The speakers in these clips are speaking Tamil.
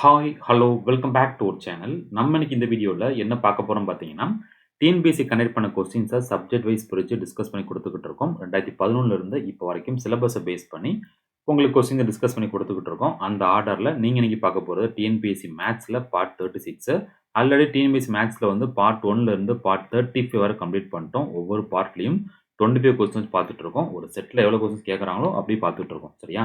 Hi, hello, welcome back to our channel. நம்ம இன்னைக்கு இந்த வீடியோல என்ன பார்க்க போறோம் பார்த்தீங்கன்னா, டிஎன்பிஎஸ்சி கண்டக்ட் பண்ண கொஸ்டின்ஸ சப்ஜெக்ட் வைஸ் பிரிச்சு டிஸ்கஸ் பண்ணி குடுத்துக்கிட்டு இருக்கோம். 2011ல இருந்து இப்போ வரைக்கும் சிலபஸ பேஸ் பண்ணி உங்களுக்கு கொஸ்டின டிஸ்கஸ் பண்ணி குடுத்துக்கிட்டு இருக்கோம். அந்த ஆர்டர்ல நீங்க இன்னைக்கு பார்க்க போறது டிஎன்பிஎஸ்சி மேத்ஸ்ல பார்ட் 36. ஆல்ரெடி டிஎன்பிஎஸ்சி மேத்ஸ்ல வந்து பார்ட் 1ல இருந்து பார்ட் 35 வரை கம்ப்ளீட் பண்ணிட்டோம். ஒவ்வொரு பார்ட்லயும் 25 கொஸ்டின்ஸ் பார்த்துட்டு இருக்கோம். ஒரு செட்ல எவ்வளவு கொஸ்டின்ஸ் கேட்கறாங்களோ அப்படி பார்த்துட்டு இருக்கோம். சரியா?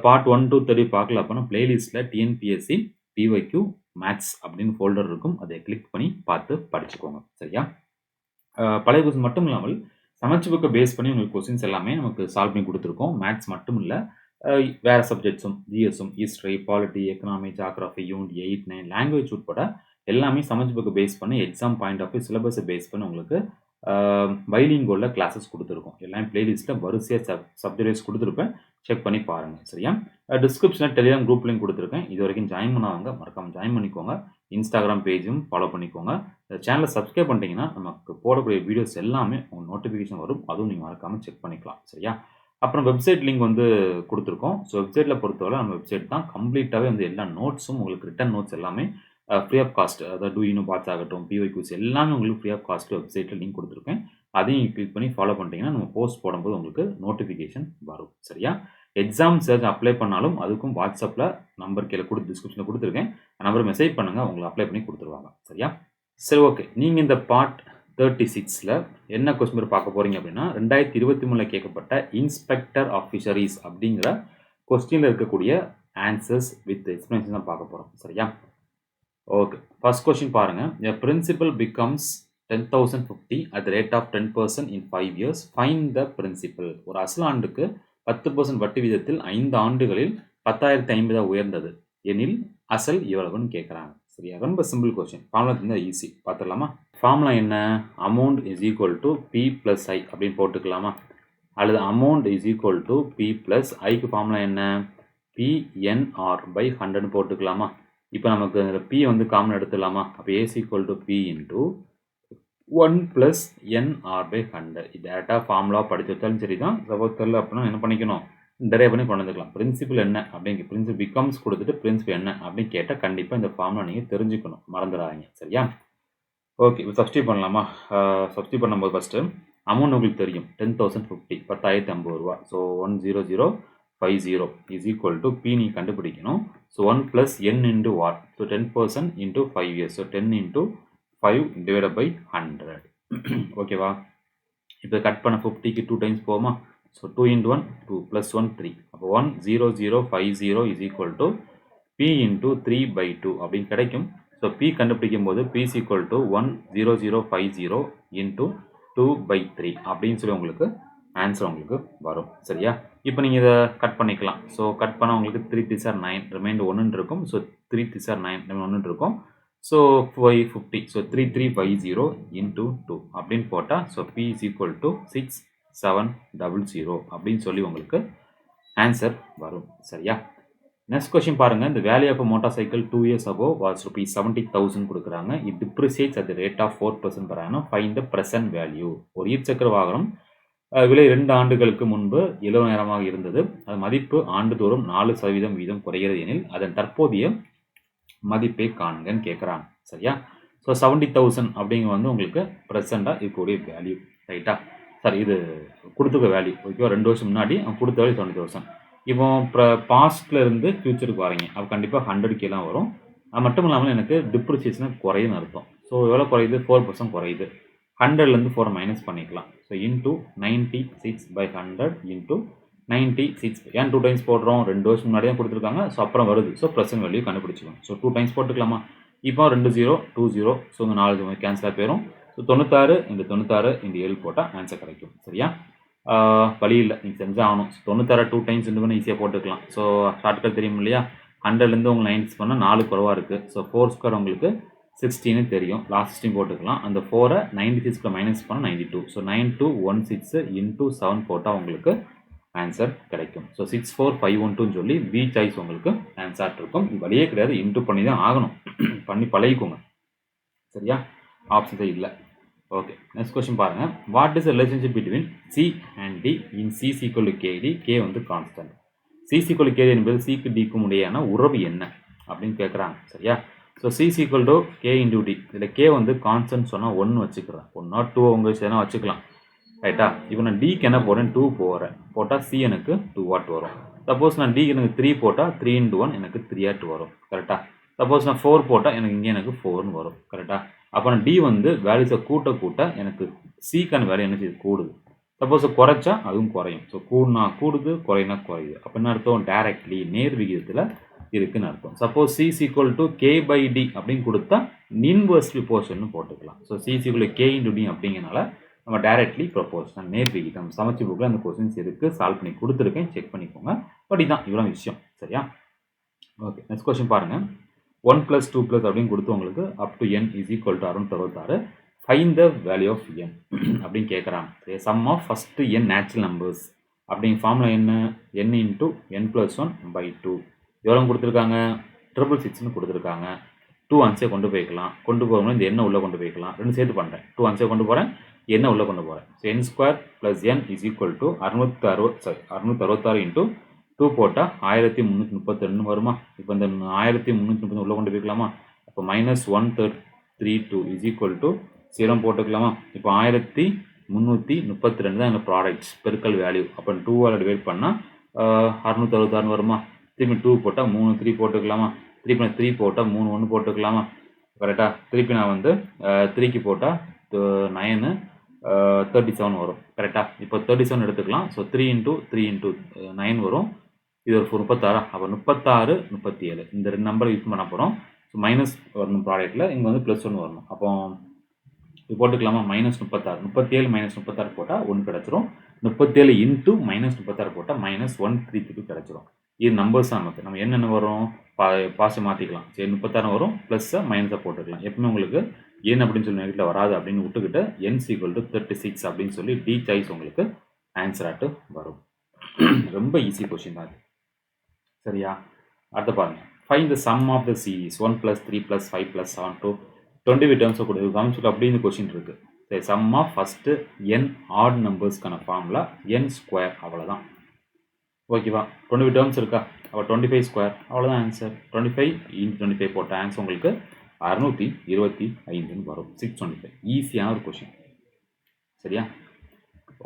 பார்ட் 1 to 30 பார்க்கல அப்படின்னா பிளேலிஸ்ட்ல டிஎன்பிஎஸ்சி பிஒய்க்யூ மேத்ஸ் அப்படின்னு ஃபோல்டர் இருக்கும். அதை கிளிக் பண்ணி பார்த்து படிச்சுக்கோங்க. சரியா? பழைய கொஸ்டின் மட்டும் இல்லாமல் சமச்ச புக்கை பேஸ் பண்ணி உங்களுக்கு கொஸ்டின்ஸ் எல்லாமே நமக்கு சால்வ் பண்ணி கொடுத்துருக்கோம். மேத்ஸ் மட்டும் இல்லை, வேற சப்ஜெக்ட்ஸும் ஜிஎஸும் history, polity, economy, geography, unit 8, 9 language உட்பட எல்லாமே சமச்ச புக்கை பேஸ் பண்ணி எக்ஸாம் பாயிண்ட் ஆஃப் வியூ சிலபஸை பேஸ் பண்ணி உங்களுக்கு பைலிங்கோல கிளாஸஸ் கொடுத்துருக்கோம். எல்லாம் பிளேலிஸ்ட்டில் வரிசையாக சப்ஜெக்ட் வைஸ் கொடுத்துருப்பேன். செக் பண்ணி பாருங்கள். சரியா? டிஸ்கிரிப்ஷனில் டெலிகிராம் குரூப் லிங்க் கொடுத்துருக்கேன். இது வரைக்கும் ஜாயின் பண்ணாதவங்க மறக்காமல் ஜாயின் பண்ணிக்கோங்க. இன்ஸ்டாகிராம் பேஜும் ஃபாலோ பண்ணிக்கோங்க. சேனலை சப்ஸ்கிரைப் பண்ணிட்டீங்கன்னா நமக்கு போடக்கூடிய வீடியோஸ் எல்லாமே உங்கள் நோட்டிஃபிகேஷன் வரும். அதுவும் நீங்கள் மறக்காமல் செக் பண்ணிக்கலாம். சரியா? அப்புறம் வெப்சைட் லிங்க் வந்து கொடுத்துருக்கோம். ஸோ வெப்சைட்டில் பொறுத்தவரை நம்ம வெப்சைட் தான் கம்ப்ளீட்டாகவே வந்து எல்லா நோட்ஸும் உங்களுக்கு ரிட்டன் நோட்ஸ் எல்லாமே ஃப்ரீ ஆஃப் காஸ்ட். அதாவது டூ யூனோ பார்ட்ஸ் ஆகட்டும், பிஒய்க்யூஸ் எல்லாமே உங்களுக்கு ஃப்ரீ ஆஃப் காஸ்ட் வெப்சைட்டில் லிங்க் கொடுத்துருக்கேன். அதையும் கிளிக் பண்ணி ஃபாலோ பண்ணிட்டீங்கன்னா நம்ம போஸ்ட் போடும்போது உங்களுக்கு நோட்டிஃபிகேஷன் வரும். சரியா? எக்ஸாம் சர்ச் அப்ளை பண்ணாலும் அதுக்கும் வாட்ஸ்அப்பில் நம்பர் கீழே டிஸ்கிரிப்ஷனில் கொடுத்துருக்கேன். நம்பர் மெசேஜ் பண்ணுங்கள், உங்களை அப்ளை பண்ணி கொடுத்துருவாங்க. சரியா? சரி, ஓகே. நீங்கள் இந்த பார்ட் 36ல் என்ன கொஸ்டின் பார்க்க போகிறீங்க அப்படின்னா 2023 கேட்கப்பட்ட இன்ஸ்பெக்டர் ஆஃப் ஃபிஷரிஸ் அப்படிங்கிற கொஸ்டினில் இருக்கக்கூடிய ஆன்சர்ஸ் வித் எக்ஸ்பிளனேஷன் தான் பார்க்க போகிறோம். சரியா? ஓகே. ஃபர்ஸ்ட் கொஸ்டின் பாருங்க. A principal becomes 10,050 at the rate of 10% in 5 years. Find the principal. ஒரு அசல் ஆண்டுக்கு 10% வட்டி விகிதத்தில் 5 ஆண்டுகளில் 10,050 உயர்ந்தது எனில் அசல் எவ்வளவுன்னு கேட்குறாங்க. சரியா? ரொம்ப சிம்பிள் கொஸ்டின். ஃபார்முலா இருந்தால் ஈஸி. பார்த்துடலாமா? ஃபார்முலா என்ன? Amount is equal to P plus I அப்படின்னு போட்டுக்கலாமா? அல்லது amount is equal to P plus ஐக்கு ஃபார்முலா என்ன? பிஎன்ஆர் பை 100 போட்டுக்கலாமா? இப்போ நமக்கு பி வந்து காமன் எடுத்துடலாமா? அப்போ A's equal to P into 1 plus NR by 100. இது டேரெக்டாக ஃபார்முலா படிச்சு வச்சாலும் சரி தான். சப்போஸ் தெரியல அப்படின்னா என்ன பண்ணிக்கணும்? டெரைவ் பண்ணி கொண்டு வந்துக்கலாம். பிரின்சிபல் என்ன அப்படிங்க பிரின்சிபல் பிகம்ஸ் கொடுத்துட்டு பிரின்சிபல் என்ன அப்படின்னு கேட்டால் கண்டிப்பாக இந்த ஃபார்முலா நீங்கள் தெரிஞ்சுக்கணும், மறந்துடாதீங்க. சரியா? ஓகே. இப்போ சப்ஸ்டியூட் பண்ணலாமா? சப்ஸ்டியூட் பண்ணும்போது ஃபஸ்ட்டு அமௌண்ட் உங்களுக்கு தெரியும் 10,050 10,050 ரூபா. So 10050 is equal to P நீ கண்டுபிடிக்கணும். So 1 plus n into what? So 10% into 5 years. So 10 into 5 divided by 100. ஓகேவா? இப்போ கட் பண்ண 50க்கு 2 டைம்ஸ் போகுமா? So 2 into 1 2 plus 1 3. அப்போ 10050 is equal to P into 3 by 2 அப்படின்னு கிடைக்கும். ஸோ P கண்டுபிடிக்கும் போது P is equal to 10050 into 2 by 3 அப்படின்னு சொல்லி உங்களுக்கு ஆன்சர் உங்களுக்கு வரும். சரியா? இப்போ நீங்கள் இதை கட் பண்ணிக்கலாம். ஸோ கட் பண்ணால் உங்களுக்கு 3 3 are 9 ரிமைண்ட் 1 இருக்கும். ஸோ 3 3 are 9 ரிமைண்ட் 1 இருக்கும். ஸோ 550. ஸோ 3350 into 2 அப்படின்னு போட்டால் so P is equal to 6700 அப்படின்னு சொல்லி உங்களுக்கு ஆன்சர் வரும். சரியா? நெக்ஸ்ட் கொஸ்டின் பாருங்க. இந்த value of motorcycle 2 years ago was rupees 70,000 கொடுக்குறாங்க. It depreciates at the rate of 4% per annum. Find the present value. ஒரு இருசக்கர வாகனம் விலை 2 ஆண்டுகளுக்கு முன்பு 70,000 இருந்தது. அது மதிப்பு ஆண்டுதோறும் 4% வீதம் குறைகிறது எனில் அதன் தற்போதைய மதிப்பை காண்கன்னு கேட்குறாங்க. சரியா? ஸோ 70,000 அப்படிங்க வந்து உங்களுக்கு ப்ரெசண்டாக இருக்கக்கூடிய வேல்யூ. ரைட்டா? சாரி, இது கொடுத்துக்க வேல்யூ. ஓகேவா? 2 வருஷம் முன்னாடி அவன் கொடுத்த வேல்யூ 70,000. இப்போ பாஸ்ட்ல இருந்து ஃபியூச்சருக்கு வரீங்க. அப்போ கண்டிப்பாக 100K வரும். அது மட்டும் இல்லாமல் எனக்கு டிப்ரிசியேஷன் குறையுதுன்னு அர்த்தம். ஸோ எவ்வளோ குறையுது? 4% குறையுது. 100லேருந்து 4 மைனஸ் பண்ணிக்கலாம். So into 96/100 into 96. ஏன் 2 டைம்ஸ் போடுறோம்? 2 வருஷம் முன்னாடி தான் கொடுத்துருக்காங்க. ஸோ அப்புறம் வருது. ஸோ ப்ரெசன்ட் வேல்யூ கண்டுபிடிச்சிக்கணும். ஸோ 2 டைம்ஸ் போட்டுக்கலாமா? இப்போ 2 0 2 0. ஸோ இந்த 4 கேன்சலாக போயிடும். ஸோ 96 இந்த 96 இந்த 7 போட்டால் ஆன்சர் கிடைக்கும். சரியா? வழி இல்லை, நீங்கள் செஞ்சால் ஆகணும். 96 2 டைம்ஸ் ரெண்டு பண்ணி ஈஸியாக போட்டுக்கலாம். ஸோ ஷார்ட்கட் தெரியும் இல்லையா? 100லேருந்து உங்களுக்கு 96 பண்ணால் 4 குறவாக இருக்குது. ஸோ 4 ஸ்கொயர் உங்களுக்கு 16 தெரியும். லாஸ்ட் 16 போட்டுக்கலாம். அந்த 4 96 மைனஸ் பண்ணால் 92. ஸோ 9216 இன்டூ 7 போட்டால் உங்களுக்கு ஆன்சர் கிடைக்கும். ஸோ 64512 சொல்லி பி சாய்ஸ் உங்களுக்கு ஆன்சர் இருக்கும். இது வழியே கிடையாது, இன்டூ பண்ணி தான் ஆகணும். பண்ணி பழகிக்கோங்க. சரியா? ஆப்ஷன்ஸே இல்லை. ஓகே. நெக்ஸ்ட் கொஸ்டின் பாருங்க. What is the relationship between C and D in C equal to K D? K வந்து constant. C equal to K D என்பது சிக்கு டிக்கும் இடையான உறவு என்ன அப்படின்னு கேட்குறாங்க. சரியா? So C is equal to K into D. இதில் கே வந்து கான்ஸ்டன்ட் சொன்னால் 1 வச்சுக்கிறேன். 1 ஆர் 2 உங்கள் எதனா வச்சுக்கலாம். ரைட்டா? இப்போ நான் டிக்கு என்ன போடுறேன், 2 போடுறேன். போட்டால் சி எனக்கு 2 வாட் வரும். சப்போஸ் நான் டிக்கு எனக்கு 3 போட்டால் 3 × 1 எனக்கு 3 வாட் வரும். கரெக்டாக? சப்போஸ் நான் 4 போட்டால் எனக்கு இங்கே எனக்கு 4ன்னு வரும். கரெக்டாக? அப்போ நான் டி வந்து வேல்யூஸை கூட்ட கூட்ட எனக்கு சிக்கான வேல்யூ என்ன செய்யுது, கூடுது. சப்போஸ் குறைச்சா அதுவும் குறையும். ஸோ கூடுனா கூடுது, குறையினா குறையுது. அப்போ என்ன அர்த்தம், டைரக்ட்லி நேர் விகிதத்தில் இருக்குன்னு அர்த்தம். Suppose C is equal to K by D அப்படின்னு கொடுத்தா இன்வெர்ஸ்லி ப்ரொபோர்ஷன் போட்டுக்கலாம். So C is equal to K into D அப்படிங்கிறனால நம்ம டைரக்ட்லி ப்ரொபோர்ஷன் நேர் விகிதம். சமச்சீர் புக்கில் அந்த கொஸ்டின்ஸ் இருக்குது, சால்வ் பண்ணி கொடுத்துருக்கேன், செக் பண்ணிக்கோங்க. பட் இதான் இவ்வளோ விஷயம். சரியா? ஓகே, நெக்ஸ்ட் கொஸ்டின் பாருங்கள். 1 + 2 அப்படின்னு கொடுத்து உங்களுக்கு up to n is equal to 666. Find the value of n அப்படின்னு கேட்குறாங்க. Sum of first n natural numbers அப்படிங்கிற ஃபார்முலா என்ன, n இன்ட்டு n + 1/2. எவ்வளோ கொடுத்துருக்காங்க, 666ன்னு கொடுத்துருக்காங்க. 2 ஆன்சே கொண்டு போய்க்கலாம். கொண்டு போகணும் இந்த எண்ணை உள்ளே கொண்டு போய்க்கலாம். ரெண்டு சேர்த்து பண்ணுறேன். 2 ஆன்சே கொண்டு போகிறேன், என்ன உள்ளே கொண்டு போகிறேன். So n² + n is equal to 666 into 2 போட்டால் 1332 வருமா. இப்போ இந்த 1330 உள்ளே கொண்டு போய்க்கலாமா. அப்போ -132 இஸ் ஈக்குவல் டு 0 போட்டுக்கலாமா. இப்போ 1332 தான் எங்கள் ப்ராடக்ட்ஸ் பெருக்கல் வேல்யூ. அப்போ 2ஆல் டிவைட் பண்ணால் 666 வருமா. திருப்பி 2 போட்டால் 3 3 போட்டுக்கலாமா. திருப்பி நான் 3 போட்டால் 3 1 போட்டுக்கலாமா. கரெக்டாக? திருப்பி நான் வந்து 3க்கு போட்டால் 9 37 வரும். கரெக்டாக? இப்போ 37 எடுத்துக்கலாம். ஸோ 3 × 3 × 9 வரும். இது ஒரு 36. அப்போ 36 37 இந்த 2 நம்பரை யூஸ் பண்ண போகிறோம். ஸோ மைனஸ் வரணும் ப்ராடக்ட்டில், இங்கே வந்து +1 வரணும். அப்போ இது போட்டுக்கலாமா. -36 37 - 36 போட்டால் 1 கிடச்சிரும். 37 × -36 போட்டால் -132 கிடச்சிரும். இது நம்பர்ஸ் தான் நமக்கு. நம்ம என்னென்ன வரும், பாசி மாற்றிக்கலாம். சரி 36 வரும், ப்ளஸ்ஸை மைனஸை போட்டுக்கலாம். எப்பவுமே உங்களுக்கு n அப்படின்னு சொல்லி நெகட்டில் வராது அப்படின்னு விட்டுக்கிட்டு n = 36 அப்படின்னு சொல்லி டி சாய்ஸ் உங்களுக்கு ஆன்சராட்டு வரும். ரொம்ப ஈஸி கொஸ்டின் தான். சரியா? அடுத்து பாருங்க. Find the sum of the series 1 + 3 + 5 + 7 to 20 டேர்ம்ஸை கொடுத்து கவனிச்சுட்டு அப்படி இந்த கொஸ்டின் இருக்கு. சரி, sum of first n odd நம்பர்ஸ்க்கான ஃபார்முலா n². அவ்வளோதான். ஓகேவா? 20 டேர்ம்ஸ் இருக்கா. அப்போ 25² அவ்வளோதான் ஆன்சர். 25 × 25 போட்ட ஆன்சர் உங்களுக்கு 625 வரும். 625. ஈஸியான ஒரு கொஸ்டின். சரியா?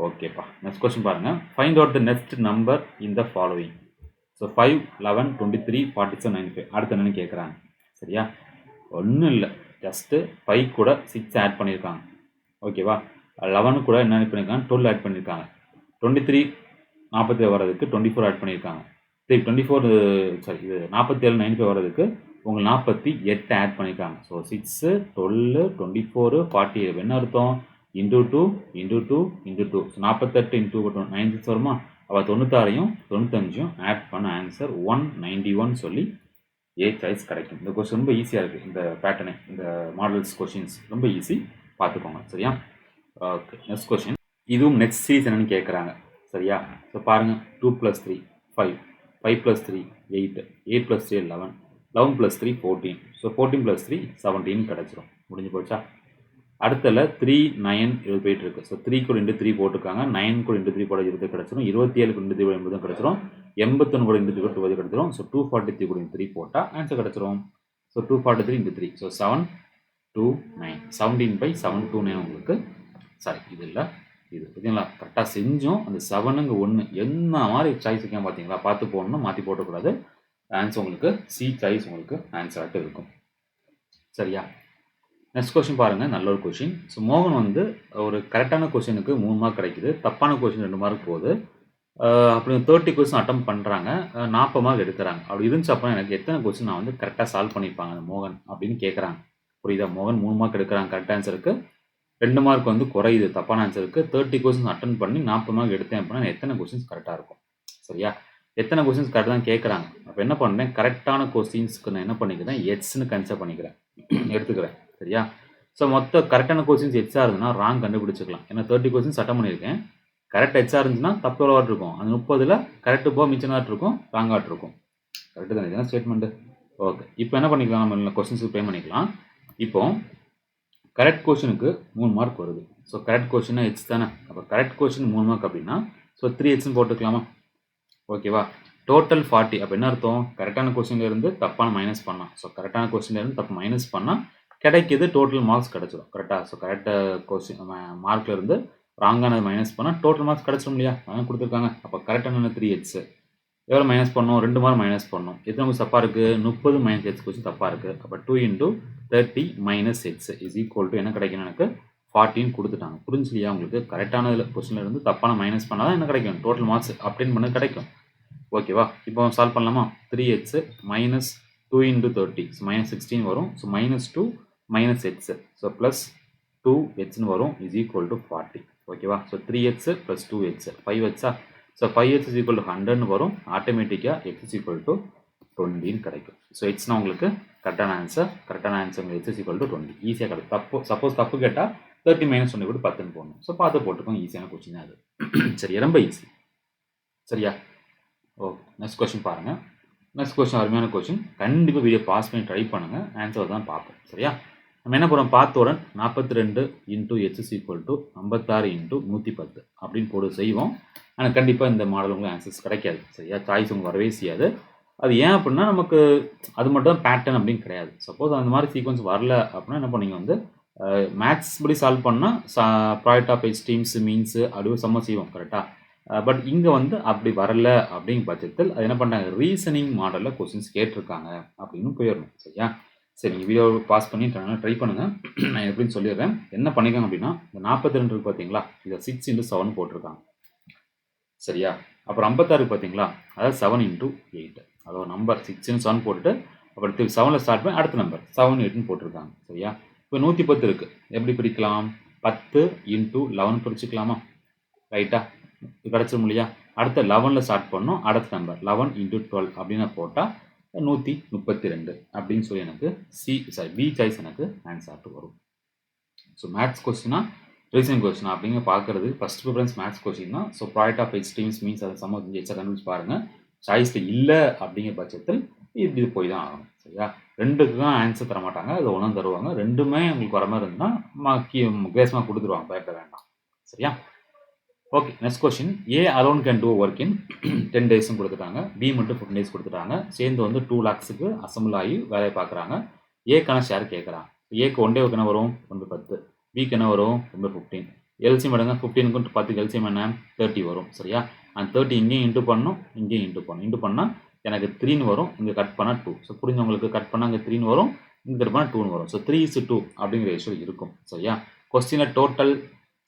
ஓகேப்பா. நெக்ஸ்ட் கொஸ்டின் பாருங்கள். Find out the next number in the following. So 5, 11, 23, 47, 95. அடுத்து என்னென்னு கேட்குறாங்க. சரியா? ஒன்றும் இல்லை, ஜஸ்ட்டு 5 கூட 6 ஆட் பண்ணியிருக்காங்க. ஓகேவா? 11 கூட என்ன ஆட் பண்ணியிருக்காங்க, 12 ஆட் பண்ணியிருக்காங்க. 23 47 வர்றதுக்கு 24 ஆட் பண்ணியிருக்காங்க. சரி 24 சாரி இது 47 95 வர்றதுக்கு உங்களுக்கு 48 ஆட் பண்ணியிருக்காங்க. ஸோ 6, 12, 24, 48 என்ன அர்த்தம், × 2 × 2 × 2. ஸோ 48 × 96 வருமா. அப்போ 96ஐயும் 95ஐயும் ஆட் பண்ண ஆன்சர் 191 சொல்லி ஏ சாய்ஸ் கிடைக்கும். இந்த கொஸ்டின் ரொம்ப ஈஸியாக இருக்குது. இந்த பேட்டர்னு, இந்த மாடல்ஸ் கொஸ்டின்ஸ் ரொம்ப ஈஸி, பார்த்துக்கோங்க. சரியா? Okay, next question. இதுவும் நெக்ஸ்ட் சீரீஸ் என்னன்னு கேட்குறாங்க. சரியா? ஸோ பாருங்கள். 2 + 3 5, 5 + 3 8, 8 + 3 11, 11 + 3 14. ஸோ 14 + 3 17 கிடச்சிரும். முடிஞ்சு போச்சா? அடுத்தல 3, 9 இது போயிட்டு இருக்கு. ஸோ 3 கூட × 3 போட்டுருக்காங்க. 9 கூட × 3 போட 20 கிடச்சிரும். 27 கூட × 3 80 கிடச்சிரும். 81 கூட × 3 போட்டு 20 கிடச்சிரும். ஸோ 243 கூட × 3 போட்டால் ஆன்சர் கிடச்சிரும். ஸோ 243 × 3. ஸோ 729 17/729 உங்களுக்கு. சாரி இது இல்லை, இது பார்த்தீங்களா கரெக்டாக செஞ்சோம். அந்த 7ங்க 1 என்ன மாதிரி சாய்ஸ் இருக்கேன் பார்த்தீங்களா. பார்த்து போடணும், மாற்றி போட்டக்கூடாது. ஆன்சர் உங்களுக்கு சி சாய்ஸ் உங்களுக்கு ஆன்சராக இருக்கும். சரியா? நெக்ஸ்ட் கொஸ்டின் பாருங்கள். நல்ல ஒரு கொஸ்டின். ஸோ மோகன் வந்து ஒரு கரெக்டான கொஸ்டினுக்கு 3 மார்க் கிடைக்குது, தப்பான கொஸ்டின் 2 மார்க் போகுது. அப்படி 30 கொஸ்டின் அட்டம் பண்ணுறாங்க, 40 மார்க் எடுக்கிறாங்க. அப்படி இருந்துச்சு அப்படின்னா எனக்கு எத்தனை கொஸ்டின் நான் வந்து கரெக்டாக சால்வ் பண்ணியிருப்பாங்க அந்த மோகன் அப்படின்னு கேட்குறாங்க. புரியுதா? மோகன் 3 மார்க் எடுக்கிறாங்க கரெக்ட் ஆன்சருக்கு, 2 மார்க் வந்து குறையுது தப்பான ஆன்சருக்கு. 30 கொஸ்டின் அட்டன் பண்ணி 40 மார்க் எடுத்தேன் அப்படின்னா எத்தனை கொஸ்டின்ஸ் கரெக்டாக இருக்கும். சரியா? எத்தனை கொஸ்டின்ஸ் கரெக்டாக தான் கேட்குறாங்க. அப்போ என்ன பண்ணுறேன், கரெக்டான கொஸ்டின்ஸ்க்கு நான் என்ன பண்ணிக்கிறேன், எட்ஸ்ன்னு கன்சிடர் பண்ணிக்கிறேன், எடுத்துக்கிறேன். சரியா? ஸோ மொத்த கரெக்டான கொஸ்டின்ஸ் எச்சாக இருந்துன்னா ராங் கண்டுபிடிச்சிக்கலாம். ஏன்னா 30 கொஸ்டின்ஸ் அட்டன் பண்ணியிருக்கேன், கரெக்ட் எச்சாக இருந்துச்சுன்னா தப்பு எவ்வளோ இருக்கும், அந்த 30ல் கரெக்டு போக மிச்சனாட்டு இருக்கும், ராங்காட்டு இருக்கும். கரெக்டு தானே இதுதான் ஸ்டேட்மெண்ட்டு. ஓகே, இப்போ என்ன பண்ணிக்கலாம், நம்ம கொஸ்டின்ஸுக்கு பே பண்ணிக்கலாம். இப்போ கரெக்ட் கொஸ்டினுக்கு 3 மார்க் வருது. ஸோ கரெக்ட் கொஸ்டினா எச் தானே. அப்போ கரெக்ட் கொஸ்டின் 3 மார்க் அப்படின்னா ஸோ 3 எச்னு போட்டுக்கலாமா. ஓகேவா? டோட்டல் 40 அப்போ என்ன அர்த்தம்? கரெக்டான கொஸ்டின்லேருந்து தப்பான மைனஸ் பண்ணால். ஸோ கரெக்டான கொஸ்டின்லேருந்து தப்பு மைனஸ் பண்ணால் கிடைக்கிது டோட்டல் மார்க்ஸ் கிடச்சிடும். கரெக்டாக? ஸோ கரெக்டாக கொஸ்டின் மார்க்லேருந்து ராங்கானது மைனஸ் பண்ணால் டோட்டல் மார்க்ஸ் கிடச்சிடும் இல்லையா? அதான் கொடுத்துருக்காங்க. அப்போ கரெக்டான 3h எவ்வளோ மைனஸ் பண்ணணும்? 2 மார்க் மைனஸ் பண்ணணும். எத்தனை கொஸ்டின் தப்பாக இருக்குது? 30 மைனஸ் h கொஸ்டின் தப்பாக இருக்குது. அப்போ 2 × 30 - h இஸ் ஈக்குவல் டு என்ன கிடைக்கணும்? எனக்கு 40 கொடுத்துட்டாங்க. புரிஞ்சுலையா உங்களுக்கு? கரெக்டான கொஸ்டின்லேருந்து தப்பான மைனஸ் பண்ணால் தான் என்ன கிடைக்கும்? டோட்டல் மார்க்ஸ் அப்டேன் பண்ண கிடைக்கும். ஓகேவா? இப்போ சால்வ் பண்ணலாமா? 3h மைனஸ் 2 × 30 ஸோ -16 வரும். ஸோ -2 - h ஸோ ப்ளஸ் 2hன்னு வரும் இஸ் ஈக்குவல் டு 40. ஓகேவா? So 3h plus 2h 5h so 5h is equal to 100ன்னு வரும். ஆட்டோமேட்டிக்காக h இஸ் ஈக்குவல் டு 20ன்னு கிடைக்கும். ஸோ ஹெச்னா உங்களுக்கு கரெக்டான ஆன்சர். கரெக்டான answer h is equal to 20 ஈஸியாக கிடைக்கும். சப்போஸ் தப்பு கேட்டால் 30 - 1 கூட 10ன்னு போடணும். ஸோ பார்த்து போட்டுக்கோங்க. ஈஸியான கொஸ்டின் அது. சரியா? ரொம்ப ஈஸி. சரியா? ஓகே, நெக்ஸ்ட் கொஸ்டின் பாருங்கள். நெக்ஸ்ட் கொஸ்டின் அருமையான கொஸ்டின். கண்டிப்பாக வீடியோ பாஸ் பண்ணி ட்ரை பண்ணுங்கள். ஆன்சர் தான் பார்ப்போம். சரியா? நம்ம என்ன பண்ணுறோம்? பார்த்தோடன் 42 × h இஸ் ஈக்குவல் டு 56 × 110 அப்படின்னு போட்டு செய்வோம். ஆனால் கண்டிப்பாக இந்த மாடல் உங்களுக்கு ஆன்சர்ஸ் கிடைக்காது. சரியா? சாய்ஸ் உங்களுக்கு வரவே செய்யாது. அது ஏன் அப்படின்னா நமக்கு அது மட்டும் தான் பேட்டர்ன் அப்படின்னு கிடையாது. சப்போஸ் அந்த மாதிரி சீக்வன்ஸ் வரல அப்படின்னா என்ன பண்ணீங்க வந்து மேத்ஸ் படி சால்வ் பண்ணால் ப்ராடக்ட் ஆஃப் எக்ஸ்ட்ரீம்ஸ் மீன்ஸு அப்படியே சம்ம செய்வோம். கரெக்டாக? பட் இங்கே வந்து அப்படி வரல அப்படிங்கிற பட்சத்தில் அது என்ன பண்ணுறாங்க? ரீசனிங் மாடலில் கொஸ்டின்ஸ் கேட்டிருக்காங்க அப்படின்னு போயிடணும். சரியா? சரி, நீங்கள் வீடியோ பாஸ் பண்ணி ட்ரை பண்ணுங்கள். நான் எப்படின்னு சொல்லிடுறேன். என்ன பண்ணிக்காங்க அப்படின்னா இந்த 42 இருக்குது பார்த்தீங்களா? இதை 6 × 7 போட்டிருக்காங்க. சரியா? அப்புறம் 56 பார்த்தீங்களா? அதாவது 7 × 8 அதாவது நம்பர் 6 × 7 போட்டுட்டு அப்புறம் 7ல் ஸ்டார்ட் பண்ணி அடுத்த நம்பர் 7 8ன்னு போட்டிருக்காங்க. சரியா? இப்போ 110 இருக்குது. எப்படி பிரிக்கலாம்? 10 × 11 பிரிச்சுக்கலாமா? ரைட்டா? இது கிடச்சிடும் இல்லையா? அடுத்த 11ல் ஸ்டார்ட் பண்ணோம். அடுத்த நம்பர் 11 × 12 அப்படின்னு போட்டால் 132 அப்படின்னு சொல்லி எனக்கு பி சாய்ஸ் எனக்கு ஆன்சர் வரும். ஸோ மேத்ஸ் கொஸ்டினா ரீசனிங் கொஸ்டின் அப்படிங்க பார்க்குறது ஃபஸ்ட் ப்ரிஃபரன்ஸ் மேத்ஸ் கொஸ்டின் தான். So product of extremes means அதை சம்ம எச்சா கண்டுபிடிச்சு பாருங்கள். சாய்ஸில் இல்லை அப்படிங்கிற பட்சத்தில் இப்படி போய் தான் ஆகணும். சரியா? ரெண்டுக்கும் ஆன்சர் தர மாட்டாங்க. அது ஒன்றும் தருவாங்க. ரெண்டுமே உங்களுக்கு வர மாதிரி இருந்தால் கிரேஸ்மாக கொடுத்துருவாங்க. பயப்பட வேண்டாம். சரியா? Okay, next question. A alone can do work in 10 டேஸ்ன்னு கொடுத்துட்டாங்க. பி மட்டும் 15 டேஸ் கொடுத்துட்டாங்க. சேர்ந்து வந்து 2 lakhsக்கு அசம்பிள் ஆகி வேலையை பார்க்குறாங்க. ஏக்கான ஷேர் கேட்குறாங்க. ஏக்கு 1 டே என்ன வரும்? 10. பிக்கு என்ன வரும்? 15. எல்சிஎம் எடுங்க. 15க்கு 10 எல்சிஎம் என்ன? 30 வரும். சரியா? அந்த 30 இங்கேயும் இன்ட்டு பண்ணணும், இங்கேயும் இன்ட்டு பண்ணணும். இன்ட்டு பண்ணால் எனக்கு 3ன்னு வரும். இங்கே கட் பண்ணால் 2. ஸோ புரிஞ்சவங்களுக்கு கட் பண்ணால் அங்கே 3ன்னு வரும், இங்கே கட் பண்ணால் 2ன்னு வரும். ஸோ 3:2 அப்படிங்கிற ரேஷியோ இருக்கும். சரியா? கொஸ்டினில் டோட்டல்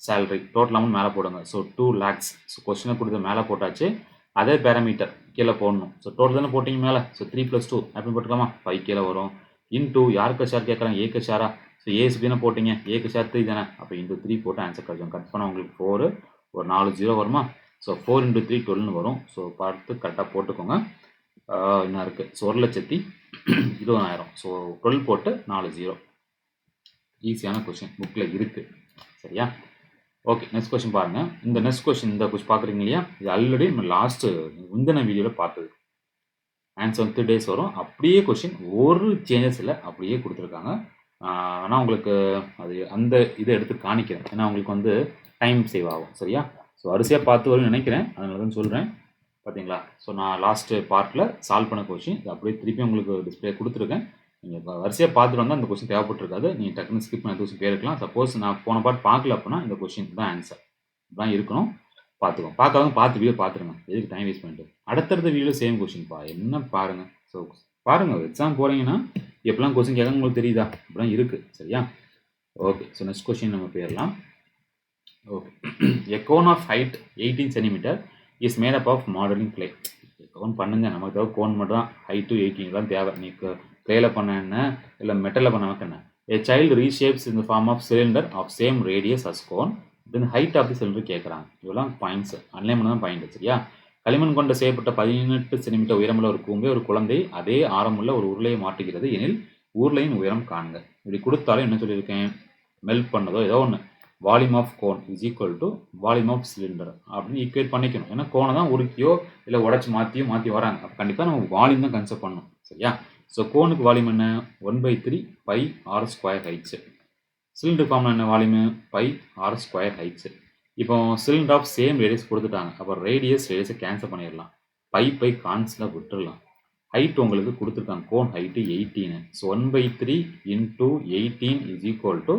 சேலரி டோட்டல் அமௌண்ட் மேலே போடுங்க. So 2 lakhs. ஸோ கொஸ்டினை கொடுத்து மேலே போட்டாச்சு. அதே பேராமீட்டர் கீழே போடணும். ஸோ டோட்டல் தானே போட்டிங்க மேலே. ஸோ 3 + 2 அப்படின்னு போட்டுக்கலாமா? 5 கீழே வரும். இன்டூ யாருக்கு ஷேர் கேட்குறாங்க? ஏக்கு ஷேரா? ஸோ ஏஸ் தானே போட்டிங்க. ஏக்கு ஷேர் 3 தானே. அப்போ இன்டூ 3 போட்டு ஆன்சர் கிடைக்கும். கட் பண்ணால் உங்களுக்கு 4 ஒரு 4 0 வருமா? ஸோ 4 × 3 12ன்னு வரும். ஸோ பார்த்து கரெக்டாக போட்டுக்கோங்க. என்ன இருக்குது? ஸோ 1,20,000. ஸோ 12 போட்டு 4 0. ஈஸியான கொஸ்டின் புக்கில் இருக்குது. சரியா? ஓகே, நெக்ஸ்ட் கொஸ்டின் பாருங்கள். இந்த நெக்ஸ்ட் கொஸ்டின் இந்த கொஸ்டின் பார்க்குறீங்க இல்லையா? இது ஆல்ரெடி நம்ம லாஸ்ட்டு முந்தின வீடியோவில் பார்த்தது. ஆன்சர் 3 days வரும். அப்படியே கொஸ்டின் ஒரு சேஞ்சஸ் இல்லை, அப்படியே கொடுத்துருக்காங்க. ஆனால் உங்களுக்கு அது அந்த இதை எடுத்து காணிக்கிறேன். ஏன்னா உங்களுக்கு வந்து டைம் சேவ் ஆகும். சரியா? ஸோ வரிசையாக பார்த்து வரும்னு நினைக்கிறேன். அதனால தான் சொல்கிறேன். பார்த்தீங்களா? ஸோ நான் லாஸ்ட்டு பார்ட்டில் சால்வ் பண்ண கொஸ்டின் இது அப்படியே திருப்பி உங்களுக்கு டிஸ்பிளே கொடுத்துருக்கேன். நீங்கள் வரிசையாக பார்த்துட்டு வந்தால் அந்த கொஸ்டின் தேவைப்பட்டிருக்காது. நீங்கள் டக்குன்னு ஸ்கிப் பண்ண கொஸ்டின் போயிருக்கலாம். சப்போஸ் நான் போன பார்ட் பார்க்கல அப்படின்னா இந்த கொஸ்டின் தான் ஆன்சர் தான் இருக்கணும். பார்த்துக்கோங்க. பார்க்காதவங்க பார்த்து வீடியோ பார்த்துருங்க. எதுக்கு டைம் வேஸ்ட் பண்ணிட்டு. அடுத்தடுத்த வீடியோ சேம் கொஸ்டின் என்ன பாருங்கள். ஸோ பாருங்கள், எக்ஸாம் போகிறீங்கன்னா எப்படிலாம் கொஸ்டின் கேட்க உங்களுக்கு தெரியுதா? இப்படிலாம் இருக்குது. சரியா? ஓகே, ஸோ நெக்ஸ்ட் கொஸ்டின் நம்ம போயிடலாம். Okay, a cone of height 18 cm is made up of modelling clay. Cone பண்ணுங்க, நமக்கு தேவை கோன் மட்டும் தான். ஹைட்டு 18 தான் தேவை. நீக்கு கிளேல பண்ண என்ன இல்லை மெட்டலில் பண்ண நமக்கு என்ன? A child reshapes in the form of cylinder of same radius as cone. Then height of the cylinder கேட்குறாங்க. இதெல்லாம் பாயிண்ட்ஸ் அன்லைன் பண்ண தான் பாயிண்ட். சரியா? களிமண் கொண்டு செய்யப்பட்ட 18 cm உயரமுள்ள ஒரு கூம்பை ஒரு குழந்தை அதே ஆரமுள்ள ஒரு உருளையை மாட்டுகிறது எனில் உருளையின் உயரம் காண்க. இப்படி கொடுத்தாலும் என்ன சொல்லியிருக்கேன்? மெல்ட் பண்ணதோ ஏதோ ஒன்று. Volume of cone is equal to volume of cylinder அப்படின்னு ஈக்குவேட் பண்ணிக்கணும். ஏன்னா கோனை தான் உருக்கியோ இல்லை உடச்சி மாற்றி வராங்க. அப்போ கண்டிப்பாக நம்ம வால்யூம் தான் கன்செப்ட் பண்ணணும். சரியா? ஸோ கோனுக்கு வால்யூம் என்ன? 1/3 πr² ஹைட்ஸு. சிலிண்டர் ஃபார்ம்ல என்ன வால்யூமு? πr² heights. இப்போ சிலிண்டர் ஆஃப் சேம் ரேடியஸ் கொடுத்துட்டாங்க. அப்போ ரேடியஸை கேன்சல் பண்ணிடலாம். பை கான்ஸ்டாக விட்டுடலாம். ஹைட் உங்களுக்கு கொடுத்துருக்காங்க, cone height 18. So 1/3 into 18 is equal to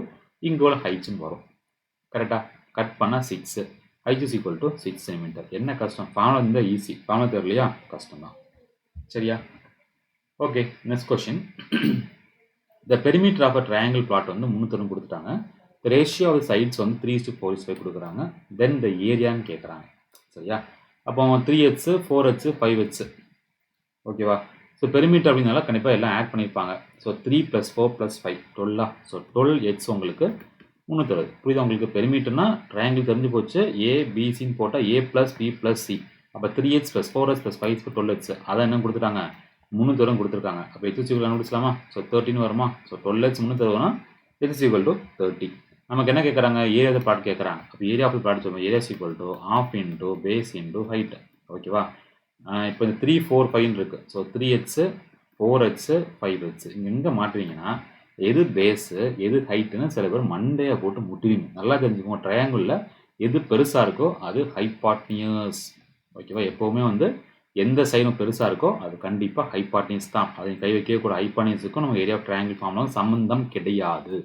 இங்கே உள்ள ஹைட்ஸ்னு வரும். கரெக்டாக கட் பண்ணால் 6, height is equal to 6 centimetre. என்ன கஷ்டம், ஃபார்முலா இருந்தால் ஈஸி, ஃபார்முலா தெரியலையா கஷ்டம் தான். சரியா? Okay, next question. The perimeter of a triangle plot வந்து 300 கொடுத்துட்டாங்க. ரேஷியோ ஆஃப் சைட்ஸ் வந்து 3:4:5 கொடுக்குறாங்க. தென் த ஏரியான்னு கேட்குறாங்க. சரியா? அப்போ 3h 4h 5h. ஓகேவா? ஸோ பெரிமீட்டர் அப்படின்னால கண்டிப்பாக எல்லாம் ஆட் பண்ணியிருப்பாங்க. ஸோ 3 + 4 + 5 12. ஸோ 12h உங்களுக்கு 360. புரியுதா உங்களுக்கு? பெரிமீட்டர்னா ட்ரையாங்கிள் தெரிஞ்சு போச்சு. ABCன்னு போட்டால் A + B + C. அப்போ 3h + 4h + 5 12h. அதான் என்ன கொடுத்துட்டாங்க, 300 கொடுத்துருக்காங்க. அப்போ h = கண்டுபிடிச்சலாமா? ஸோ 13 வருமா? So 12h 360னா h = 30. நமக்கு என்ன கேட்குறாங்க, ஏரியா ஆஃப் பிளாட் கேட்குறாங்க. அப்போ ஏரியா ஆஃப் பிளாட் சொல்லுவோம், area = ½ into base into height. ஓகேவா? இப்போ இந்த 3 4 5 இருக்குது. So 3h 4h 5h. இங்கே எங்கே மாட்டுவீங்கன்னா எது பேஸு எது ஹைட்டுன்னு சில பேர் மண்டையை போட்டு முட்டுவீங்க. நல்லா தெரிஞ்சுக்கோங்க, ட்ரையாங்கிளில் எது பெருசாக இருக்கோ அது ஹைபாட்னியஸ். ஓகேவா? எப்போவுமே வந்து எந்த சைடும் பெருசாக இருக்கோ அது கண்டிப்பாக ஹைபாட்னியஸ் தான். அதை கை வைக்கவே கூட. ஹைபாட்னியஸுக்கும் நம்ம ஏரியா ஆஃப் ட்ரையாங்கிள் ஃபார்ம்லாம் சம்மந்தம் கிடையாது.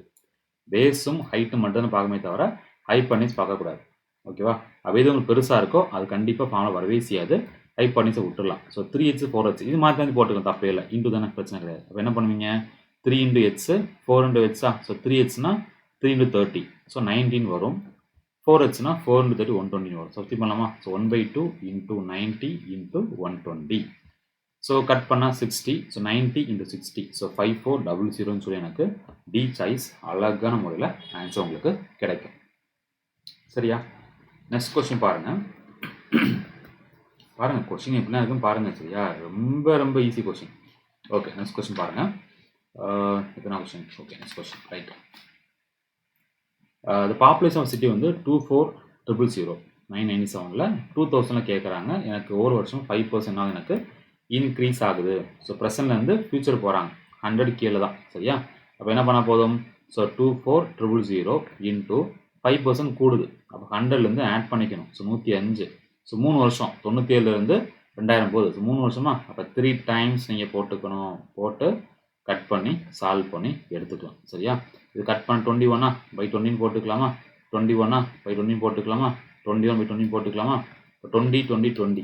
பேஸும் ஹைட்டும் மட்டும் தான் பார்க்கமே தவிர ஹைபாட்னியஸ் பார்க்கக்கூடாது. ஓகேவா? அப்போ எது உங்களுக்கு பெருசாக இருக்கோ அது கண்டிப்பாக ஃபார்முலா வரவே செய்யாது. ஹைபாட்னியஸை விட்டுடலாம். ஸோ 3h 4h இது மாதிரி வந்து போட்டுக்கோங்க, தப்பே இல்லை. இன்டூ தானே, பிரச்சனை கிடையாது. அப்போ என்ன பண்ணுவீங்க, 3 × h 4 × h. ஸோ 3hனா 3 × 30. ஸோ 19 வரும். 4hனா 4 × 30 120 வரும். சப்ஸ்டிட் பண்ணலாமா? So 1/2 into 90 into 120. So cut பண்ணால் 60. ஸோ 90 × 60. ஸோ 5400 சொல்லி எனக்கு டி சாய்ஸ் அழகான முறையில் ஆன்சர் உங்களுக்கு கிடைக்கும். சரியா? நெக்ஸ்ட் கொஸ்டின் பாருங்கள். பாருங்கள் கொஸ்டின் எப்படின்னா இருக்குன்னு பாருங்கள். சரியா? ரொம்ப ரொம்ப easy question. Okay, next question பாருங்கள். எத்தனை question? Okay, next question. Right. The population of city வந்து 24,000 997ல் 2000 கேட்குறாங்க. எனக்கு ஒவ்வொரு வருஷம் 5% எனக்கு இன்க்ரீஸ் ஆகுது. ஸோ ப்ரெசன்ட்லேருந்து ஃபியூச்சர் போகிறாங்க. 100 கீழே தான். சரியா? அப்போ என்ன பண்ணால் போதும்? ஸோ 24,000 இன்டூ 5% கூடுது. அப்போ 100லேருந்து ஆட் பண்ணிக்கணும். ஸோ 105. ஸோ 3 வருஷம் 97லேருந்து 2000 போகுது. ஸோ 3 வருஷமா? அப்போ 3 டைம்ஸ் நீங்கள் போட்டுக்கணும். போட்டு கட் பண்ணி சால்வ் பண்ணி எடுத்துக்கலாம். சரியா? இது கட் பண்ண 21/20 போட்டுக்கலாமா? 21/20 போட்டுக்கலாமா? 21/20 போட்டுக்கலாமா? 20 20 20.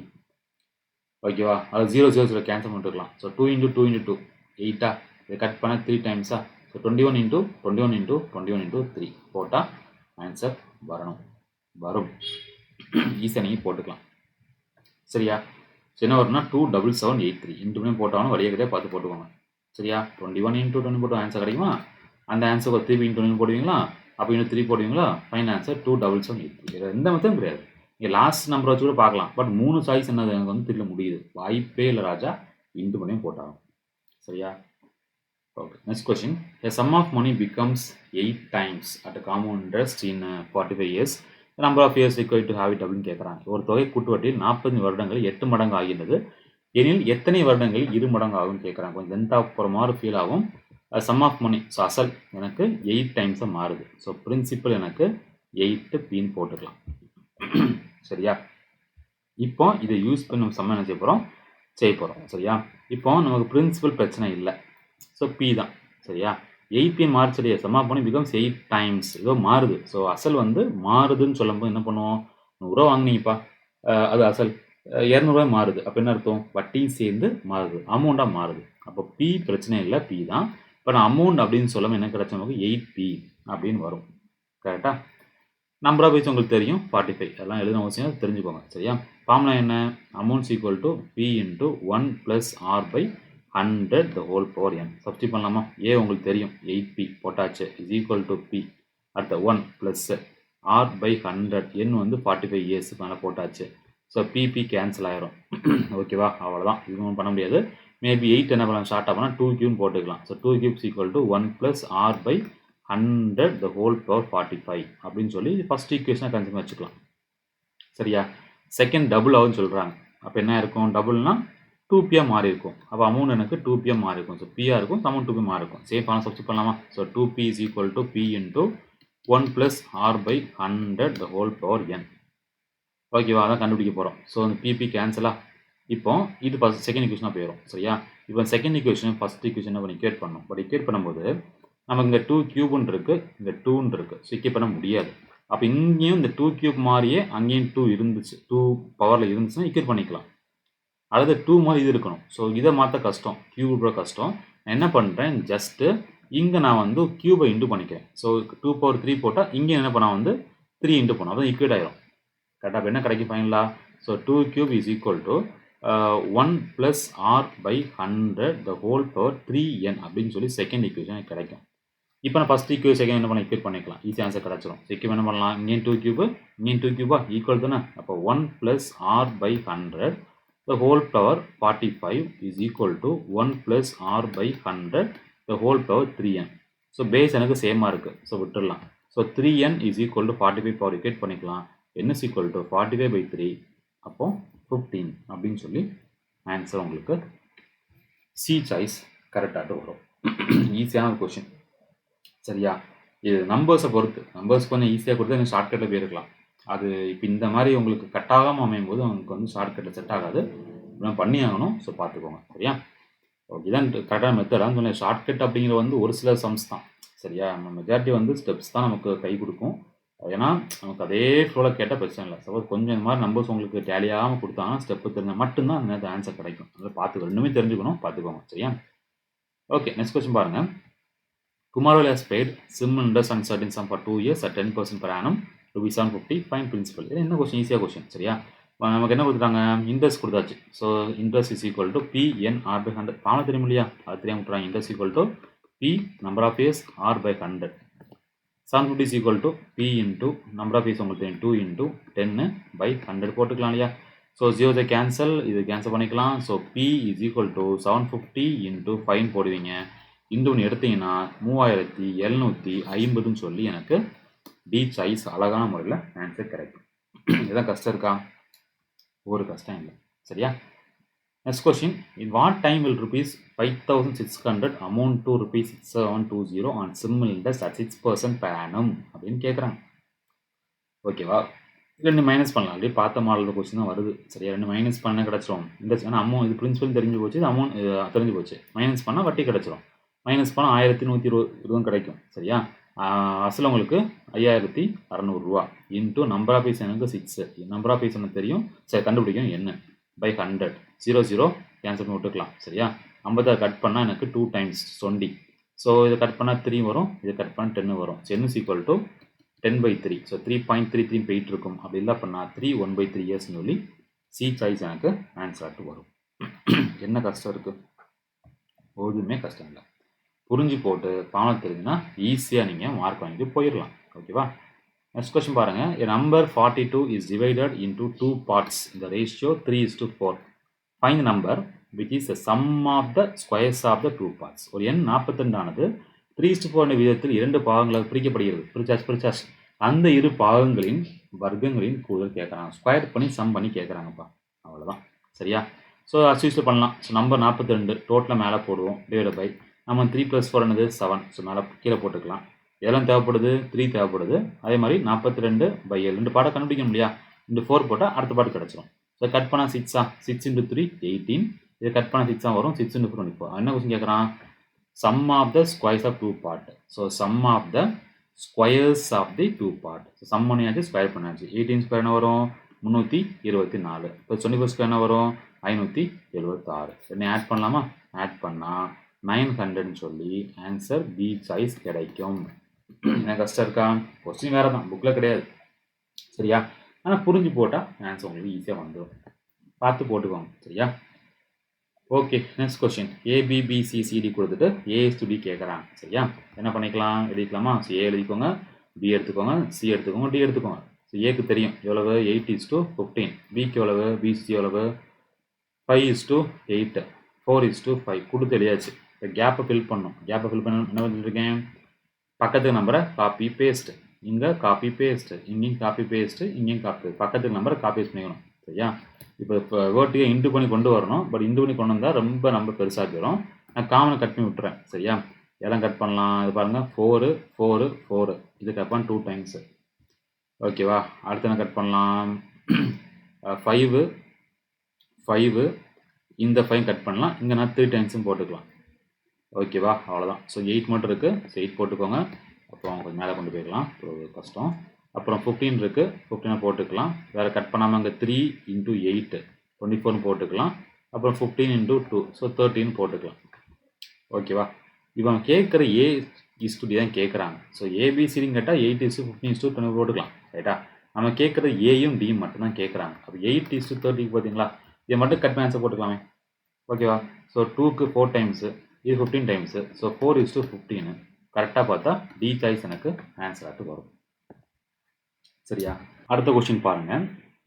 ஓகேவா? அது 0 0 கேன்சல் பண்ணிட்டுருக்கலாம். ஸோ 2 × 2 × 2 8. இதை கட் பண்ண 3 டைம்ஸா? ஸோ 21 × 21 × 21 × 3 போட்டால் ஆன்சர் வரும். ஈஸியாக நீங்கள் போட்டுக்கலாம். சரியா? ஸோ என்ன வரும்னா 27783 இன்ட்டு போட்டாலும் வழியாக கிடையாது, பார்த்து போட்டுக்கோங்க. சரியா? 21 × 20 போட்டு ஆன்சர் கிடைக்குமா? அந்த ஆன்சர் 3 × 20 போடுவீங்களா? அப்போ இன்னும் 3 போடுவீங்களா? Final answer 27783. எந்த மெத்தடும் கிடையாது. நீங்கள் லாஸ்ட் நம்பர் வச்சு கூட பார்க்கலாம். பட் 3 சாய்ஸ் என்னது எனக்கு வந்து தெரியல முடியுது. வாய்ப்பே இல்லை ராஜா. இன்ட்டு பண்ணியும் போட்டாலும். சரியா? Okay, next question. A sum of money becomes 8 times at a compound interest in 45 years. The number of years required to have it அப்படின்னு கேட்குறாங்க. ஒரு தொகை கூட்டுவட்டியில் 40 வருடங்கள் 8 மடங்கு ஆகின்றது எனில் எத்தனை வருடங்கள் 2 மடங்கு ஆகும் கேட்குறாங்க. கொஞ்சம் லென்த்தாக போகிற மாதிரி ஃபீல் ஆகும். சம் ஆஃப் மணி, ஸோ அசல் எனக்கு 8 டைம்ஸாக மாறுது. ஸோ பிரின்சிபல் எனக்கு 8 பின்னு போட்டுக்கலாம். சரியா? இப்போ இதை யூஸ் பண்ணி நம்ம சம்ம என்ன செய்ய போகிறோம். சரியா? இப்போ நமக்கு பிரின்சிபல் பிரச்சனை இல்லை. ஸோ பி தான். சரியா? 8 march sum of money becomes 8 times. ஏதோ மாறுது. ஸோ அசல் வந்து மாறுதுன்னு சொல்லும்போது என்ன பண்ணுவோம், 100 ரூபா வாங்கினீங்கப்பா, அது அசல் 200 மாறுது. அப்போ என்ன அர்த்தம், வட்டி சேர்ந்து மாறுது, அமௌண்ட்டாக மாறுது. அப்போ பி பிரச்சனை இல்லை, பி தான். இப்போ நான் அமௌண்ட் அப்படின்னு சொல்லாமல் என்ன கிடைச்ச நமக்கு 8p அப்படின்னு வரும். கரெக்டாக? நம்பர் ஆஃப் பேஸ் உங்களுக்கு தெரியும் 45. அதெல்லாம் எழுதின அவசியம் தெரிஞ்சுக்கோங்க. சரியா? ஃபார்முலா என்ன, amounts equal to P into 1 + r/100 the whole power n. Substitute பண்ணலாமா? ஏ உங்களுக்கு தெரியும் 8p போட்டாச்சு is equal to P at 1 + r/100 n வந்து 45 years மேலே போட்டாச்சு. ஸோ பிபி கேன்சல் ஆயிரும். ஓகேவா? அவ்வளோதான். இதுவும் பண்ண முடியாது. மேபி 8 என்ன பண்ணலாம், ஷார்ட்டாக பண்ணால் 2 போட்டுக்கலாம். So 2 equal to 1 + r/100 the whole power 45 அப்படின்னு சொல்லி ஃபர்ஸ்ட் ஈக்குவேஷனை கன்சிடர் வச்சுக்கலாம். சரியா? செகண்ட் டபுள் ஆகுன்னு சொல்கிறாங்க. அப்போ என்ன இருக்கும், டபுள்னா 2p மாறி இருக்கும். அப்போ அமௌண்ட் எனக்கு 2p மாறி இருக்கும். ஸோ பிஆர் இருக்கும், அமௌண்ட் 2p மாறி இருக்கும். சேம் பண்ண சப்ஸ்டிட் பண்ணலாமா? So 2p is equal to P into 1 + r/100 the whole power n. ஓகேவா? அதான் கண்டுபிடிக்க போகிறோம். ஸோ அந்த பிபி கேன்சலா? இப்போ இது ஃபர்ஸ்ட் செகண்ட் ஈக்குவேஷனாக போயிடும் சரியா. இப்போ செகண்ட் ஈக்குவேஷன் ஃபர்ஸ்ட் ஈக்குவேஷன் நம்ம இக்குவேட் பண்ணணும். பட் இக்குவேட் பண்ணும்போது நமக்கு இங்கே 2 கியூப்னு இருக்குது, இங்கே 2ன்னு இருக்குது. ஸோ இக்குவேட் பண்ண முடியாது. அப்போ இங்கேயும் இந்த 2 கியூப் மாதிரியே அங்கேயும் 2 இருந்துச்சு, 2 பவரில் இருந்துச்சுன்னா இக்குவேட் பண்ணிக்கலாம். அதாவது 2 மாதிரி இது இருக்கணும். ஸோ இதை மாற்ற கஷ்டம், கியூபோட கஷ்டம். நான் என்ன பண்ணுறேன், ஜஸ்ட்டு இங்கே நான் வந்து கியூபை இன்டு பண்ணிக்கிறேன். ஸோ 2 பவர் 3 போட்டால் இங்கே என்ன பண்ணால் வந்து 3 இன்டு பண்ணோம், அதான் இக்குவேட் ஆயிரும். கரெக்டாக. அப்போ என்ன கிடைக்கும் ஃபைனலாக? So 2 cube is equal to 1 + r/100 the whole power 3n அப்படின்னு சொல்லி செகண்ட் ஈக்குவேஷன் கிடைக்கும். இப்போ நான் ஃபஸ்ட் ஈக்குவேஷன் செகண்ட் என்ன பண்ண இக்குவேட் பண்ணிக்கலாம், ஈஸி ஆன்சர் கிடச்சிரும். ஸோ இக்குவேட் என்ன பண்ணலாம், இங்கேயும் 2 கியூபு இங்கேயும் 2 கியூபா ஈக்குவல் தானே. அப்போ 1 + r/100 the whole power 45 is equal to 1 + r/100 the whole power 3n. So base எனக்கு சேமாக இருக்குது, ஸோ விட்டுடலாம். So 3n is equal to 45 power equate பண்ணிக்கலாம். n is equal to 45/3 அப்போ 15 அப்படின்னு சொல்லி ஆன்சர் உங்களுக்கு சி சாய்ஸ் கரெக்டாக வரும். ஈஸியான ஒரு கொஷின் சரியா. இது நம்பர்ஸை பொறுத்து, நம்பர்ஸ் கொஞ்சம் ஈஸியாக கொடுத்து எனக்கு ஷார்ட்கட்டில் போயிருக்கலாம். அது இப்போ இந்த மாதிரி உங்களுக்கு கட்டாகாமல் அமையும் போது உங்களுக்கு வந்து ஷார்ட்கட்டில் செட் ஆகாது, இப்படிலாம் பண்ணி ஆகணும். ஸோ பார்த்துக்கோங்க சரியா. ஓகே, இதான் கரெக்டான மெத்தடாக சொன்னேன். ஷார்ட்கட் அப்படிங்கிற வந்து ஒரு சில சம்ஸ் தான் சரியா. நம்ம மெஜாரிட்டி வந்து ஸ்டெப்ஸ் தான் நமக்கு கை கொடுக்கும். ஏன்னா நமக்கு அதே ஃப்ளோவில் கேட்டால் பிரச்சனை இல்லை. சப்போஸ் கொஞ்சம் இந்த மாதிரி நம்பர்ஸ் உங்களுக்கு டேலியாகாமல் கொடுத்தாங்கன்னா ஸ்டெப்பு தெரிஞ்சால் மட்டும்தான் அந்த நேரத்தில் ஆன்சர் கிடைக்கும். அதில் பார்த்துக்கோ, ரெண்டுமே தெரிஞ்சுக்கணும், பார்த்துக்கோங்க சரியா. ஓகே, நெக்ஸ்ட் கொஸ்டின் பாருங்கள். Kumarvel has paid sim interest and certain sum for 2 years at 10% per annum ₹750. Find principal. இது என்ன கொஸ்டின், ஈஸியாக கொஸ்டின் சரியா. நமக்கு என்ன கொடுத்துட்டாங்க, இன்ட்ரெஸ்ட் கொடுத்தாச்சு. So interest is equal to PNR/100. பாவம் தெரியும் இல்லையா, அது தெரியாமல் விட்டுறாங்க. Interest equal to P number of years R/100. 750 is equal to P into number of years உங்களுக்கு தெரியும் 2 into 10/100 போட்டுக்கலாம் இல்லையா. ஸோ 0 கேன்சல், இது கேன்சல் பண்ணிக்கலாம். So P is equal to 750 into 5 போடுவீங்க. இந்த ஒன்று எடுத்தீங்கன்னா 3750 சொல்லி எனக்கு டி சாய்ஸ் அழகான முறையில் ஆன்சர் கிடைக்கும். இதுதான் கஷ்டம் இருக்கா, ஒரு கஷ்டம் இல்லை சரியா. Next question, in what time will ₹5,600 amount to ₹6720 on simple interest at 6% per annum அப்படின்னு கேட்குறாங்க. ஓகேவா, ரெண்டு மைனஸ் பண்ணலாம். அப்படியே பார்த்த மாடல் கொஸ்டின் தான் வருது சரியா. ரெண்டு மைனஸ் பண்ண கிடச்சிரும் இன்ட்ரெஸ்ட். ஏன்னா அமௌண்ட் இது பிரின்சிபல் தெரிஞ்சு போச்சு, இது அமௌண்ட் தெரிஞ்சு போச்சு. மைனஸ் பண்ணால் வட்டி கிடச்சிரும். மைனஸ் பண்ணால் 1120 கிடைக்கும் சரியா. அசல் உங்களுக்கு 5600 இன்ட்டு நம்பர் ஆஃப் பீஸ் எனக்கு 6. நம்பர் ஆஃப் பீஸ் எனக்கு தெரியும், சரி கண்டுபிடிக்கும் என்ன பை 100. 0 கேன்சல் பண்ணி விட்டுக்கலாம் சரியா. 50 கட் பண்ணால் எனக்கு 2 times 20. ஸோ இதை கட் பண்ணால் 3 வரும், இதை கட் பண்ணால் 10 வரும். So n is equal to 10/3. So 3.33 போயிட்டு இருக்கும். அப்படி இல்லை பண்ணால் 3 1/3 இயர்ஸ்னு சொல்லி சி சாய்ஸ் எனக்கு ஆன்சர் வரும். என்ன கஷ்டம் இருக்குது, ஒன்றுமே கஷ்டம் இல்லை. புரிஞ்சு போட்டு பாவம் தெரிஞ்சுன்னா ஈஸியாக நீங்கள் மார்க் வாங்கிட்டு போயிடலாம். ஓகேவா. நெக்ஸ்ட் கொஸ்டின் பாருங்கள். A number 42 is divided into 2 parts in the ratio 3:4. Find the number which is the sum of the squares of the 2 parts. ஒரு எண் 42 ஆனது 3:4 விதத்தில் 2 பாகங்களாக பிரிக்கப்படுகிறது. பிரிச்சாச்சு. அந்த இரு பாகங்களின் வர்க்கங்களின் கூடுதல் கேட்குறாங்க. ஸ்கொயர் பண்ணி சம் பண்ணி கேட்குறாங்கப்பா, அவ்வளோதான் சரியா. ஸோ அஸ்யூஸ்வல் பண்ணலாம். ஸோ நம்பர் 42 டோட்டலாக மேலே போடுவோம், டிவைட் பை நம்ம 3 + 4 என்னது 7. ஸோ மேலே கீழே போட்டுக்கலாம். எதெல்லாம் தேவைப்படுது, 3 தேவைப்படுது. அதே மாதிரி 42/7 2 பாடம் கண்டுபிடிக்கணும் இல்லையா. இந்த 4 போட்டால் அடுத்த பாட்டு கிடச்சிரும். ஸோ கட் பண்ணால் 6 6 × 3 18. இதை கட் பண்ணால் 6 வரும். 6 × 4 24. என்ன கொஸ்டின் கேட்குறான், sum of the squares of 2 part. So sum of the squares of the 2 part. So sum பண்ணியாச்சு, ஸ்கொயர் பண்ணாச்சு. 18² என்ன வரும், 324. இப்போ 24² என்ன வரும், 576. என்ன ஆட் பண்ணலாமா, ஆட் பண்ணால் 900 சொல்லி ஆன்சர் பி சாய்ஸ் கிடைக்கும். என்ன கஷ்டம் இருக்கா, கொஸ்டின் வேறு தான், புக்கில் கிடையாது சரியா. ஆனால் புரிஞ்சு போட்டால் ஆன்சர் உங்களுக்கு ஈஸியாக வந்துடும். பார்த்து போட்டுக்கோங்க சரியா. Okay, next question. ABBCCD கொடுத்துட்டு ASD கேட்குறாங்க சரியா. என்ன பண்ணிக்கலாம், எழுதிக்கலாமா. ஸோ A எழுதிக்கோங்க, B எடுத்துக்கோங்க, C எடுத்துக்கோங்க, D எடுத்துக்கோங்க. ஸோ ஏக்கு தெரியும் எவ்வளவு, 8:15. பிக்கு எவ்வளவு, BC எவ்வளவு, 5:8, 4:5 கொடுத்து எழுதியாச்சு. இப்போ கேப்பை ஃபில் பண்ணும். கேப்பை ஃபில் பண்ண என்ன பண்ணிட்டுருக்கேன், பக்கத்துக்கு நம்பரை காப்பி பேஸ்ட்டு, இங்கே காப்பி பேஸ்ட்டு, இங்கேயும் காப்பி பேஸ்ட்டு, இங்கேயும் காப்பி, பக்கத்துக்கு நம்பரை காப்பி பேஸ்ட் பண்ணிக்கணும் சரியா. இப்போ வேர்ட்டுக்கு இன்டு பண்ணி கொண்டு வரணும். பட் இன்டு பண்ணி கொண்டு வந்தால் ரொம்ப நம்ம பெருசாக போயிடும். நான் காமனை கட் பண்ணி விட்டுறேன் சரியா. எல்லாம் கட் பண்ணலாம். இது பாருங்கள் 4 4 4. இது கட் பண்ண 2 times. ஓகேவா. அடுத்து என்ன கட் பண்ணலாம், 5 5 இந்த 5 கட் பண்ணலாம். இங்கே நான் 3 டைம்ஸும் போட்டுக்கலாம். ஓகேவா, அவ்வளோதான். ஸோ 8 மட்டும் இருக்குது. ஸோ 8 போட்டுக்கோங்க. அப்புறம் கொஞ்சம் மேலே கொண்டு போய்க்கலாம், கஷ்டம். அப்புறம் 15 இருக்குது, 15 போட்டுக்கலாம். வேறு கட் பண்ணாமல் அங்கே 3 × 8 24 போட்டுக்கலாம். அப்புறம் 15 × 2 ஸோ 13 போட்டுக்கலாம். ஓகேவா, இவன் கேட்குற A/D தான் கேட்குறாங்க. ஸோ ஏபிசிடின்னு கேட்டால் 8:15:20 போட்டுக்கலாம். ரைட்டா, நம்ம கேட்குறது ஏயும் டியும் மட்டும்தான் கேட்குறாங்க. அப்போ 8:30 பார்த்தீங்களா, இதை மட்டும் கட் பண்ணி ஆன்சர் போட்டுக்கலாமே. ஓகேவா, ஸோ 2க்கு 4 டைம்ஸு, இது 15 டைம்ஸு. ஸோ 4:15 கரெக்டாக பார்த்தா டி சாய்ஸ் எனக்கு ஆன்சராக வரும். சரியா, அடுத்த கொஸ்டின் பாருங்கள்.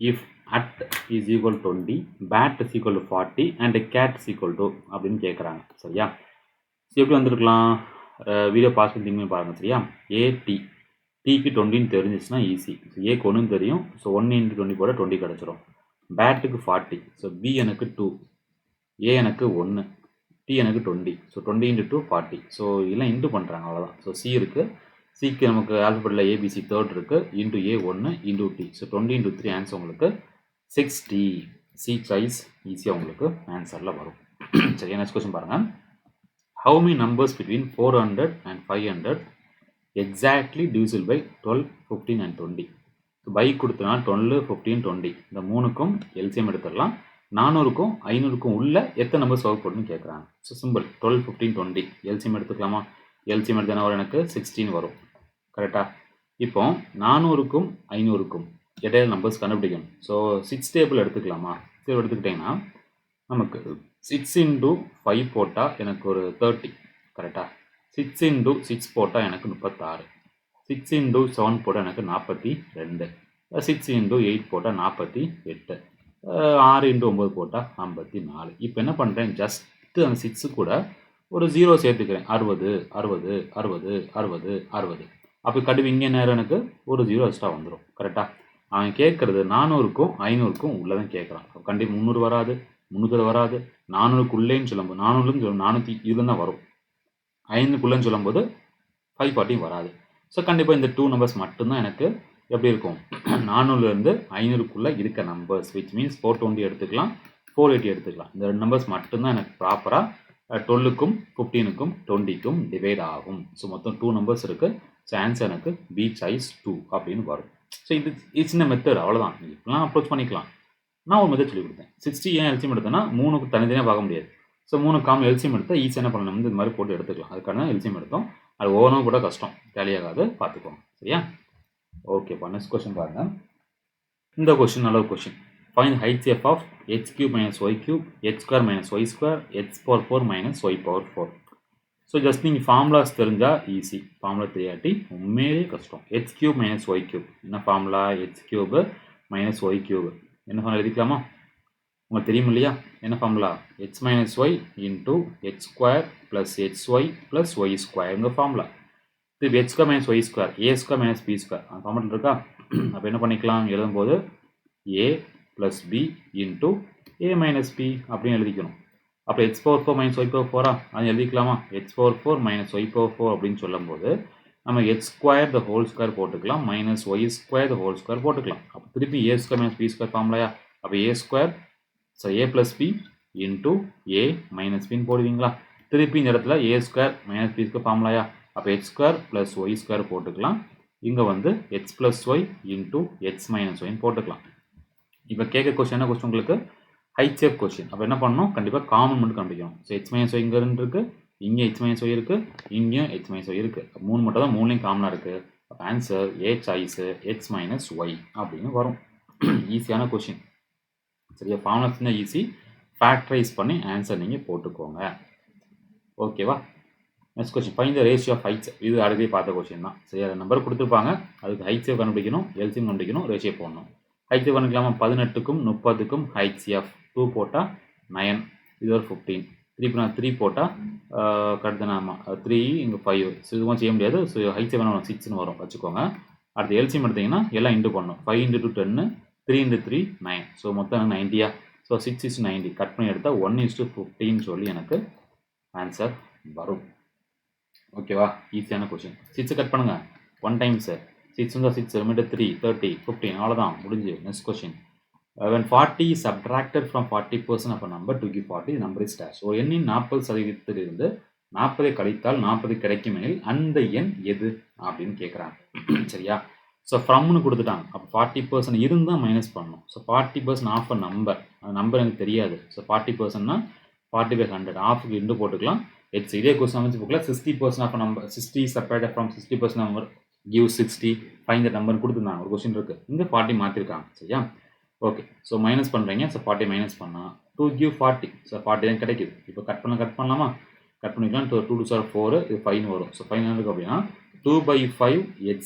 If at is equal to 20, bat is equal to 40 and cat is equal to அப்படின்னு கேட்குறாங்க. சரியா, எப்படி வந்திருக்கலாம், வீடியோ பாஸ் பண்ணி திங்க் பாருங்கள். சரியா, ஏடி டிக்கு 20ன்னு தெரிஞ்சிச்சுன்னா ஈஸி. ஸோ ஏக்கு 1 தெரியும். ஸோ 1 × 20 போட 20 கிடச்சிரும். பேட்டுக்கு 40. ஸோ பி எனக்கு 2, ஏ எனக்கு 1, டி எனக்கு 20. ஸோ 20 × 2 40. ஸோ இதெல்லாம் இன்ட்டு பண்ணுறாங்க, அவ்வளோதான். ஸோ சி இருக்குது. சிக்கு நமக்கு ஆல்ஃபபெட்டில் ஏபிசி தேர்ட் இருக்குது. இன்ட்டு ஏ 1 இன்ட்டு டி. ஸோ 20 × 3 ஆன்சர் உங்களுக்கு 60. சி சாய்ஸ் ஈஸியாக உங்களுக்கு ஆன்சரில் வரும். சரி, நெக்ஸ்ட் கொஸ்டின் பாருங்கள். How many numbers between 400 and 500 exactly divisible by 12, 15 and 20? So பை கொடுத்தனா 12, 15, 20 இந்த மூணுக்கும் எல்சிஎம் எடுத்துடலாம். 400க்கும் 500க்கும் உள்ள எத்தனை நம்பர்ஸ் வகுப்படுன்னு கேட்குறாங்க. ஸோ சிம்பிள் 12, 15, 20 எல்சிஎம் எடுத்துக்கலாமா. எல்சிஎம் எடுத்தனா வரும் எனக்கு 16 வரும். கரெக்டாக, இப்போ 400க்கும் 500க்கும் இடையில நம்பர்ஸ் கண்டுபிடிக்கணும். ஸோ 6 டேபிள் எடுத்துக்கலாமா. சரி, எடுத்துக்கிட்டிங்கன்னா நமக்கு 6 × 5 போட்டால் எனக்கு ஒரு 30. கரெக்டாக, 6 × 6 போட்டால் எனக்கு 36. 6 × 7 போட்டால் எனக்கு 42. 6 × 8 போட்டால் 48. 6 × 9 போட்டால் 54. இப்போ என்ன பண்ணுறேன், ஜஸ்ட்டு அந்த 6 கூட ஒரு 0 சேர்த்துக்கிறேன். 60, 60, 60, 60, 60. அப்போ கடுவு இங்கே நேரம் எனக்கு ஒரு 0 எக்ஸ்ட்ரா வந்துடும். கரெக்டாக, அவன் கேட்குறது 400க்கும் 500க்கும் உள்ளே தான் கேட்குறான். கண்டிப்பாக 300 வராது, 300 வராது. 400க்குள்ளேன்னு சொல்லும்போது 400 420 தான் வரும். 500க்குள்ளேன்னு சொல்லும்போது 540 வராது. ஸோ கண்டிப்பாக இந்த 2 நம்பர்ஸ் மட்டும்தான் எனக்கு எப்படி இருக்கும், 400லேருந்து 500க்குள்ளே இருக்க நம்பர்ஸ். விச் மீன்ஸ் 420 எடுத்துக்கலாம், 480 எடுத்துக்கலாம். இந்த 2 நம்பர்ஸ் மட்டும்தான் எனக்கு ப்ராப்பராக 12க்கும் 15க்கும் 20க்கும் டிவைட் ஆகும். ஸோ மொத்தம் 2 நம்பர்ஸ் இருக்குது. ஸோ ஆன்சர் எனக்கு பி சாய்ஸ் 2 அப்படின்னு வரும். ஸோ இது சின்ன மெத்தட், அவ்வளோதான். இப்படிலாம் அப்ரோச் பண்ணிக்கலாம். நான் ஒரு மெத்தட் சொல்லி கொடுத்தேன். 60 ஏன் எல்சிஎம் எடுத்தேன்னா 3க்கு தனித்தனியாக பார்க்க முடியாது. ஸோ 3 காமன் எல்சிஎம் எடுத்தால் ஈஸியாக என்ன பண்ணணும், இந்த மாதிரி போட்டு எடுத்துக்கலாம். அதுக்கான எல்சிஎம் எடுத்தோம். அது ஓவனும் கூட கஷ்டம், டேலியாகாது, பார்த்துக்கோங்க. சரியா, ஓகேப்பா. நெக்ஸ்ட் கொஸ்டின் பாருங்கள். இந்த கொஸ்டின் நல்ல question. Find HCF of x³ - y³ x² - y² x⁴ - y⁴. So just நீங்கள் ஃபார்முலாஸ் தெரிஞ்சால் ஈஸி, ஃபார்முலா தெரியாட்டி உண்மையிலே கஷ்டம். x³ - y³ என்ன ஃபார்முலா, x³ - y³ என்ன ஃபார்முலா எழுதிக்கலாமா, உங்களுக்கு தெரியும் இல்லையா. என்ன formula, x - y × x² + xy + y². உங்கள் ஃபார்முலா இது x² - y², a² - b². அந்த ஃபார்முலா இருக்கா. அப்போ என்ன பண்ணிக்கலாம், எழுதும்போது a + b × a - b அப்படின்னு எழுதிக்கணும். அப்போ x⁴ - y⁴ அது எழுதிக்கலாமா. x⁴ - y⁴ அப்படின்னு சொல்லும்போது நம்ம x² போட்டுக்கலாம், -y² போட்டுக்கலாம். அப்போ திருப்பி a² - b² ஃபார்முலாயா. அப்போ a², so a + b × a - bன்னு போடுவீங்களா. திருப்பி இந்த இடத்துல a² - b² ஃபார்முலாயா. அப்போ x² + y² போட்டுக்கலாம். இங்கே வந்து x + y × x - yன்னு போட்டுக்கலாம். இப்போ கேட்க கொஸ்டின் என்ன கொஸ்டின் உங்களுக்கு, HCF கொஸ்டின். அப்போ என்ன பண்ணணும், கண்டிப்பாக காமன் மட்டும் கண்டுபிடிக்கணும். ஸோ x - y இங்கே இருக்குது, இங்கே x - y இருக்குது, இங்கேயும் x - y இருக்குது. 3 மட்டும் தான், 3லையும் காமனாக இருக்குது. அப்போ answer A choice x - y அப்படின்னு வரும். ஈஸியான கொஸ்டின். சரியா, ஃபார்முலாஸ்னா ஈஸி, ஃபேக்டரைஸ் பண்ணி ஆன்சர் நீங்கள் போட்டுக்கோங்க. ஓகேவா. Next question, find the ratio of heights. இது அடுத்தே பார்த்த கொஸ்டின் தான். சரி, அதை நம்பர் கொடுத்துருப்பாங்க, அதுக்கு HCF கண்டுபிடிக்கணும், எல்சிஎம் கண்டுபிடிக்கணும், ரேஷியோ போடணும். HCF கண்டுக்கலாமா. 18க்கும் 30க்கும் HCF 2 போட்டால் 9, இது ஒரு 15. 3 போட்டால் கரெக்டு தானே. ஆமாம், 3 இங்கே 5. ஸோ இதுவும் செய்ய முடியாது. ஸோ HCF என்ன 6ன்னு வரும் வச்சுக்கோங்க. அடுத்து எல்சிஎம் எடுத்திங்கன்னா எல்லாம் இன்ட்டு பண்ணணும். 5 × 2 10, 3 × 3 9. ஸோ மொத்தம் 90. ஸோ 6:90 கட் பண்ணி எடுத்தால் 1:15 சொல்லி எனக்கு ஆன்சர் வரும். ஓகேவா, ஈஸியான கொஸ்டின். 6 கட் பண்ணுங்கள், 1 டைம்ஸ் 6 இருந்தால் 6 மீட்டர் 3 30 15 அவ்வளோதான் முடிஞ்சு. Next question, when 40 is subtracted from 40% of a number to give 40, the number is dash. ஒரு எண்ணின் 40% இருந்து 40 கழித்தால் 40 கிடைக்கும் எனில் அந்த எண் எது அப்படின்னு கேட்குறாங்க. சரியா? ஸோ ஃப்ரம்னு கொடுத்துட்டாங்க. அப்போ 40% இருந்தால் மைனஸ் பண்ணணும். ஸோ 40% ஆஃப் அ நம்பர், அந்த நம்பர் எனக்கு தெரியாது. ஸோ 40%னா 40/100 ஆஃபுக்கு இண்டு போட்டுக்கலாம். எக்ஸ் இதே கொஸ்டின் அமைச்சு போக்கலாம். 60% of number 60 separated from 60% number give 60 find the number கொடுத்துருந்தாங்க. ஒரு கொஸ்டின் இருக்குது. இங்கே 40 மாற்றிருக்காங்க. சரியா? ஓகே. ஸோ மைனஸ் பண்ணுறீங்க. ஸோ 40 மைனஸ் பண்ணால் 2 give 40. ஸோ 40 தான் கிடைக்குது. இப்போ கட் பண்ணலாமா? கட் பண்ணிக்கலாம். 2 2 are 4, இது 5 வரும். ஸோ 5 இருக்குது அப்படின்னா 2/5 x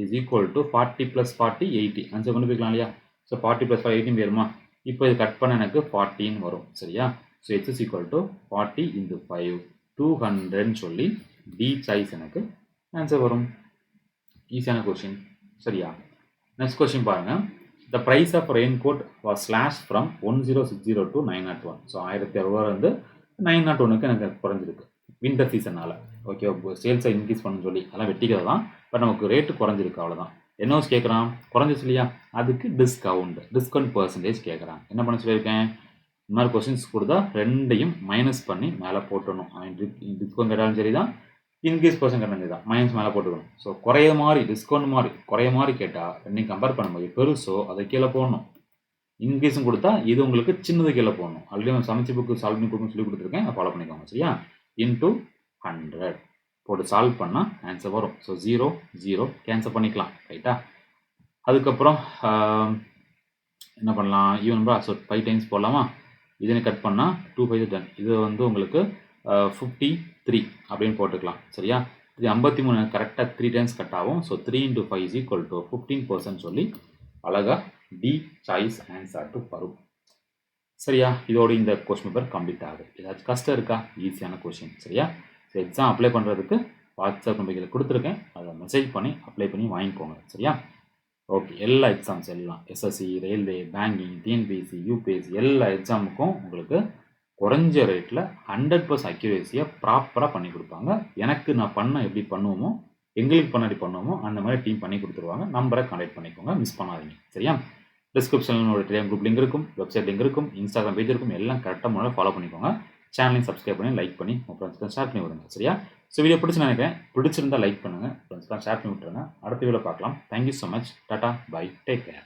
is equal to 40 plus 40 80. Answer கொண்டு போய்க்கலாம் இல்லையா? ஸோ 40 plus 5 18 வருமா? இப்போ இது கட் பண்ண எனக்கு 14 வரும். சரியா? So x is equal to 40 into 5 200 சொல்லி டி சாய்ஸ் எனக்கு ஆன்சர் வரும். ஈஸியான கொஸ்டின். சரியா? நெக்ஸ்ட் கொஸ்டின் பாருங்கள். The price of raincoat was slashed from 1060 to 901. So 1600 வந்து 901க்கு எனக்கு குறைஞ்சிருக்கு வின்டர் சீசனால். ஓகே, சேல்ஸை இன்க்ரீஸ் பண்ணு சொல்லி அதெல்லாம் வெட்டிக்கிறது தான். பட் நமக்கு ரேட்டு குறைஞ்சிருக்கு, அவ்வளோதான். என்ன கேட்குறான்? குறைஞ்சிச்சு இல்லையா? அதுக்கு டிஸ்கவுண்ட் பர்சன்டேஜ் கேட்குறான். என்ன பண்ண சொல்லியிருக்கேன்? இந்த மாதிரி கொஸ்டின்ஸ் கொடுத்தா ரெண்டையும் மைனஸ் பண்ணி மேலே போட்டணும். டிஸ்கவுண்ட் கேட்டாலும் சரி தான், இன்க்ரீஸ் பர்சன்ட் கேட்டாலும் சரி தான், மைனஸ் மேலே போட்டுக்கணும். ஸோ குறைய மாதிரி டிஸ்கவுண்ட் மாதிரி குறைய மாதிரி கேட்டால் ரெண்டையும் கம்பேர் பண்ணும்போது பெருசோ அதை கீழே போடணும். இன்க்ரீஸும் கொடுத்தா இது உங்களுக்கு சின்னது கீழே போடணும். ஆல்ரெடி சமைச்சு புக்கு சால்வ் பண்ணி கொடுக்கணும்னு சொல்லி கொடுத்துருக்கேன், ஃபாலோ பண்ணிக்கோங்க. சரியா? இன்டூ 100 போட்டு சால்வ் பண்ணால் ஆன்சர் வரும். ஸோ 0 0 கேன்சல் பண்ணிக்கலாம். ரைட்டா? அதுக்கப்புறம் என்ன பண்ணலாம்? ஈவன்பா. ஸோ 5 டைம்ஸ் போடலாமா? இதனை கட் பண்ணால் 2 5 10. இது வந்து உங்களுக்கு 53 அப்படின்னு போட்டுக்கலாம். சரியா? இது 53 கரெக்டாக 3 டைம்ஸ் கட் ஆகும். So 3 into 5 is equal to 15% சொல்லி அழகாக டி சாய்ஸ் ஆன்சர் டு வரும். சரியா? இதோட இந்த கொஸ்டின் பேப்பர் கம்ப்ளீட் ஆகுது. ஏதாச்சும் கஷ்டம் இருக்கா? ஈஸியான கொஸ்டின். சரியா? ஸோ எக்ஸாம் அப்ளை பண்ணுறதுக்கு வாட்ஸ்அப் நம்பர்களை கொடுத்துருக்கேன், அதை மெசேஜ் பண்ணி அப்ளை பண்ணி வாங்கிக்கோங்க. சரியா? ஓகே. எல்லா எக்ஸாம்ஸ் எல்லாம் SSC, railway, banking, TNPSC, UPSC எல்லா எக்ஸாமுக்கும் உங்களுக்கு குறைஞ்ச ரேட்டில் 100% அக்யூரேசியாக ப்ராப்பராக பண்ணி கொடுப்பாங்க. எனக்கு நான் எப்படி பண்ணுவோமோ, எங்களுக்கு பண்ணாடி பண்ணுவோமோ அந்த மாதிரி டீம் பண்ணி கொடுத்துருவாங்க. நம்பரை கான்டாக்ட் பண்ணிக்கோங்க, மிஸ் பண்ணாதீங்க. சரியா? டிஸ்கிரிப்ஷனில் ஒரு டெலிகிராம் குரூப் லிங்க் இருக்கும், வெப்சைட் லிங்க் இருக்கும், இன்ஸ்டாகிராம் பேஜ் இருக்கும். எல்லாம் கரெக்டாக முன்னாடி ஃபாலோ பண்ணிக்கோங்க. சேனலையும் சப்ஸ்கிரைப் பண்ணி லைக் பண்ணி உங்கள் ஃப்ரெண்ட்ஸ்க்கு ஷேர் பண்ணி விடுங்க. சரியா? ஸோ வீடியோ நினைக்கிறேன். பிடிச்சிருந்தா லைக் பண்ணுங்கள், ஃப்ரெண்ட்ஸ்லாம் ஷேர் பண்ணி விட்டுருங்க. அடுத்த வீடியோ பார்க்கலாம். Thank you so much. டாடா, பை, டேக் கேர்.